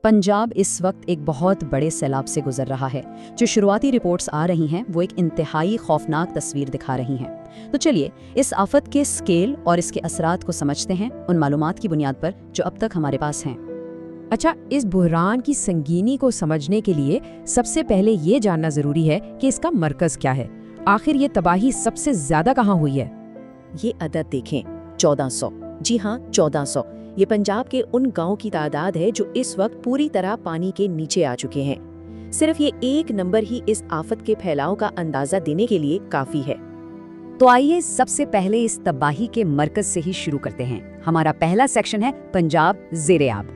पंजाब इस वक्त एक बहुत बड़े सैलाब से गुजर रहा है। जो शुरुआती रिपोर्ट्स आ रही हैं वो एक इंतहाई खौफनाक तस्वीर दिखा रही हैं। तो चलिए इस आफत के स्केल और इसके असरात को समझते हैं उन मालूमात की बुनियाद पर जो अब तक हमारे पास हैं। अच्छा, इस बुहरान की संगीनी को समझने के लिए सबसे पहले ये जानना जरूरी है कि इसका मरकज क्या है। आखिर ये तबाही सबसे ज्यादा कहाँ हुई है? ये अदद देखें, 1400। जी हाँ, 1400। ये पंजाब के उन गांव की तादाद है जो इस वक्त पूरी तरह पानी के नीचे आ चुके हैं। सिर्फ ये एक नंबर ही इस आफत के फैलाव का अंदाजा देने के लिए काफी है। तो आइए सबसे पहले इस तबाही के मरकज से ही शुरू करते हैं। हमारा पहला सेक्शन है पंजाब ज़ेर-ए-आब।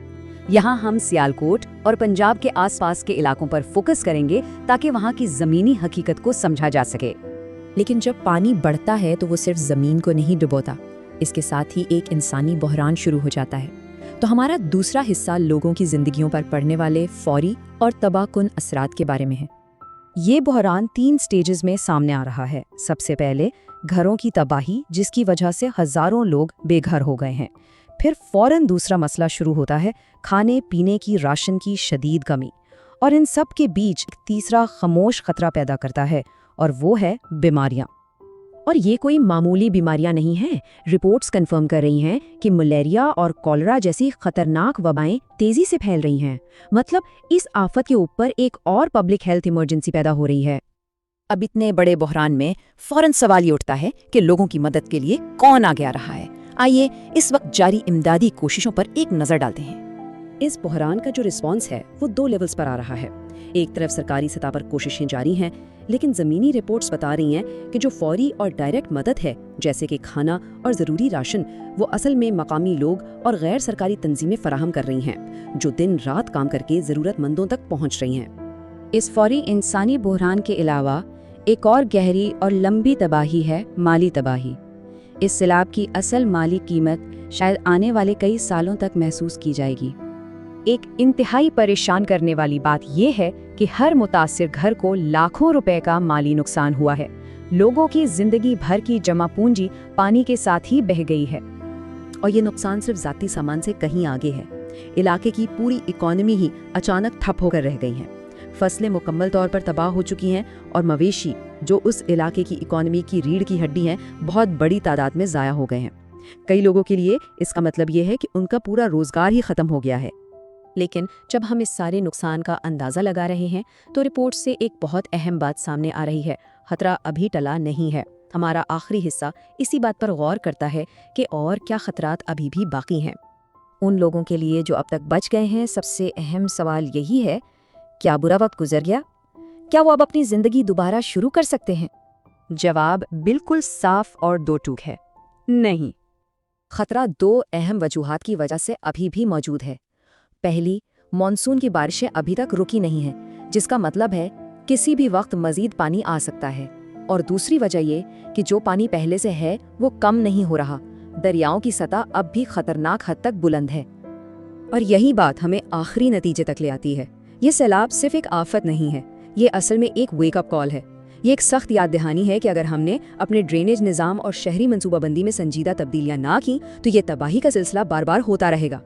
यहाँ हम सियालकोट और पंजाब के आसपास के इलाकों पर फोकस करेंगे ताकि वहाँ की ज़मीनी हकीकत को समझा जा सके। लेकिन जब पानी बढ़ता है तो वो सिर्फ ज़मीन को नहीं डुबोता, इसके साथ ही एक इंसानी बहरान शुरू हो जाता है। तो हमारा दूसरा हिस्सा लोगों की जिंदगियों पर पड़ने वाले फौरी और तबाहकुन असरात के बारे में है। ये बहरान 3 स्टेजेस में सामने आ रहा है। सबसे पहले घरों की तबाही, जिसकी वजह से हजारों लोग बेघर हो गए हैं। फिर फौरन दूसरा मसला शुरू होता है, खाने पीने की राशन की शदीद कमी। और इन सब के बीच तीसरा खामोश खतरा पैदा करता है, और वो है बीमारियां। और ये कोई मामूली बीमारियां नहीं हैं। रिपोर्ट्स कंफर्म कर रही हैं कि मलेरिया और कॉलरा जैसी खतरनाक वबाएं तेजी से फैल रही हैं। मतलब इस आफत के ऊपर एक और पब्लिक हेल्थ इमरजेंसी पैदा हो रही है। अब इतने बड़े बहरान में फौरन सवाल ये उठता है कि लोगों की मदद के लिए कौन आगे आ रहा है। आइए इस वक्त जारी इमदादी कोशिशों पर एक नजर डालते हैं। इस बहरान का जो रिस्पॉन्स है वो 2 लेवल्स पर आ रहा है। एक तरफ सरकारी सतह पर कोशिशें जारी हैं, लेकिन ज़मीनी रिपोर्ट्स बता रही हैं कि जो फौरी और डायरेक्ट मदद है, जैसे कि खाना और ज़रूरी राशन, वो असल में मकामी लोग और गैर सरकारी तंजीमें फराहम कर रही हैं, जो दिन रात काम करके ज़रूरतमंदों तक पहुँच रही हैं। इस फौरी इंसानी बहरान के अलावा एक और गहरी और लंबी तबाही है माली तबाही। इस सैलाब की असल माली कीमत शायद आने वाले कई सालों तक महसूस की जाएगी। एक इंतहाई परेशान करने वाली बात यह है कि हर मुतासिर घर को लाखों रुपए का माली नुकसान हुआ है। लोगों की जिंदगी भर की जमा पूंजी पानी के साथ ही बह गई है। और ये नुकसान सिर्फ जाती सामान से कहीं आगे है। इलाके की पूरी इकोनॉमी ही अचानक ठप होकर रह गई है। फसलें मुकम्मल तौर पर तबाह हो चुकी हैं और मवेशी, जो उस इलाके की इकोनॉमी की रीढ़ की हड्डी हैं, बहुत बड़ी तादाद में ज़ाया हो गए हैं। कई लोगों के लिए इसका मतलब ये है कि उनका पूरा रोजगार ही ख़त्म हो गया है। लेकिन जब हम इस सारे नुकसान का अंदाज़ा लगा रहे हैं तो रिपोर्ट से एक बहुत अहम बात सामने आ रही है। खतरा अभी टला नहीं है। हमारा आखिरी हिस्सा इसी बात पर गौर करता है कि और क्या खतरात अभी भी बाकी हैं। उन लोगों के लिए जो अब तक बच गए हैं, सबसे अहम सवाल यही है, क्या बुरा वक्त गुजर गया? क्या वो अब अपनी ज़िंदगी दोबारा शुरू कर सकते हैं? जवाब बिल्कुल साफ और दो टूक है, नहीं। खतरा 2 अहम वजूहात की वजह से अभी भी मौजूद है। पहली, मॉनसून की बारिशें अभी तक रुकी नहीं हैं, जिसका मतलब है किसी भी वक्त मजीद पानी आ सकता है। और दूसरी वजह ये कि जो पानी पहले से है वो कम नहीं हो रहा। दरियाओं की सतह अब भी खतरनाक हद तक बुलंद है। और यही बात हमें आखिरी नतीजे तक ले आती है। ये सैलाब सिर्फ एक आफत नहीं है, ये असल में एक वेकअप कॉल है। ये एक सख्त याद दहानी है कि अगर हमने अपने ड्रेनेज निज़ाम और शहरी मंसूबाबंदी में संजीदा तब्दीलियां ना की तो ये तबाही का सिलसिला बार बार होता रहेगा।